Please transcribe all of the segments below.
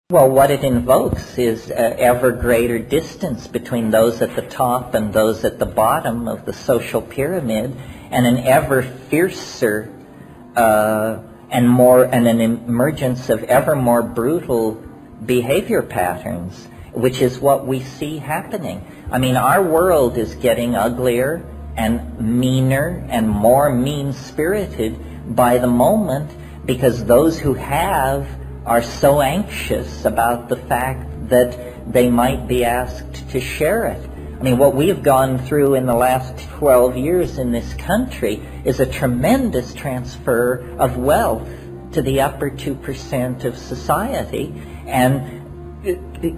Well, what it invokes is ever greater distance between those at the top and those at the bottom of the social pyramid, and an ever fiercer and an emergence of ever more brutal behavior patterns, which is what we see happening. I mean, our world is getting uglier and meaner and more mean-spirited by the moment, because those who have are so anxious about the fact that they might be asked to share it. I mean, what we have gone through in the last 12 years in this country is a tremendous transfer of wealth to the upper 2% of society, and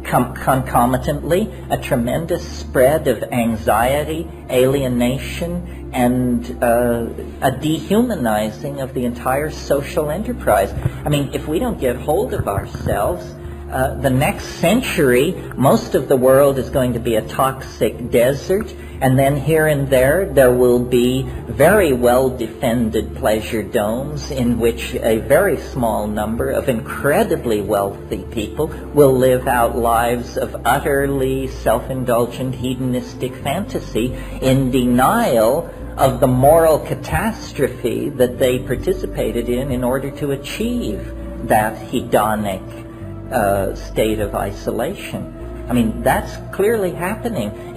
concomitantly a tremendous spread of anxiety, alienation, and a dehumanizing of the entire social enterprise. I mean, if we don't get hold of ourselves, the next century, most of the world is going to be a toxic desert, and then here and there will be very well-defended pleasure domes in which a very small number of incredibly wealthy people will live out lives of utterly self-indulgent hedonistic fantasy in denial of the moral catastrophe that they participated in order to achieve that hedonic state of isolation. I mean, that's clearly happening.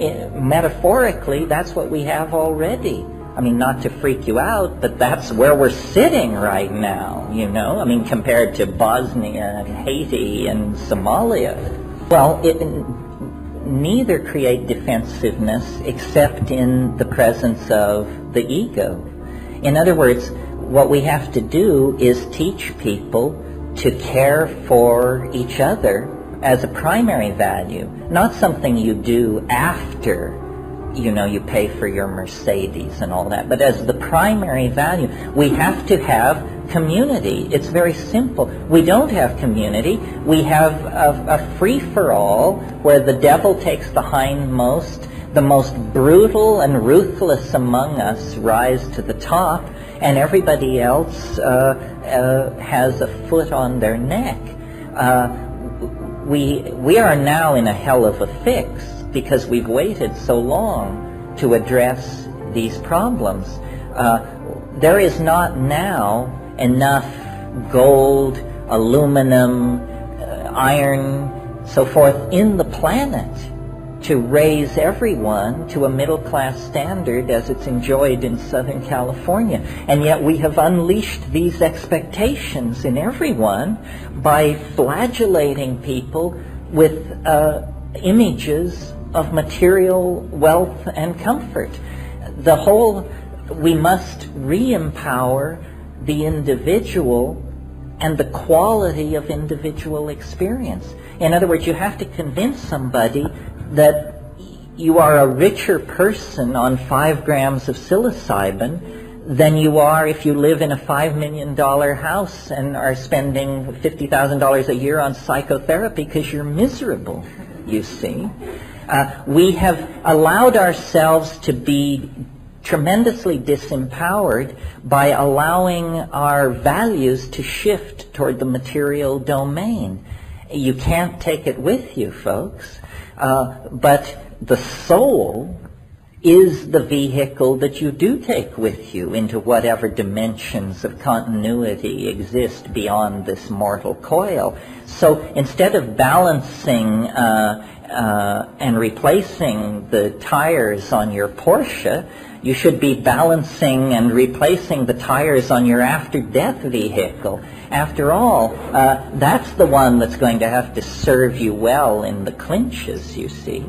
Metaphorically, that's what we have already. I mean, not to freak you out, but that's where we're sitting right now, you know? I mean, compared to Bosnia and Haiti and Somalia. Well, neither create defensiveness except in the presence of the ego. In other words, what we have to do is teach people to care for each other as a primary value, not something you do after, you know, you pay for your Mercedes and all that, but as the primary value. We have to have community. It's very simple. We don't have community. We have a free-for-all where the devil takes the hindmost, the most brutal and ruthless among us rise to the top, and everybody else has a foot on their neck. We are now in a hell of a fix because we've waited so long to address these problems. There is not now enough gold, aluminum, iron, so forth in the planet to raise everyone to a middle-class standard as it's enjoyed in Southern California. And yet we have unleashed these expectations in everyone by flagellating people with images of material wealth and comfort. We must re-empower the individual and the quality of individual experience. In other words, you have to convince somebody that you are a richer person on 5 grams of psilocybin than you are if you live in a $5 million house and are spending $50,000 a year on psychotherapy because you're miserable, you see. We have allowed ourselves to be tremendously disempowered by allowing our values to shift toward the material domain. You can't take it with you, folks. But the soul is the vehicle that you do take with you into whatever dimensions of continuity exist beyond this mortal coil. So instead of balancing and replacing the tires on your Porsche, you should be balancing and replacing the tires on your after-death vehicle. After all, that's the one that's going to have to serve you well in the clinches, you see.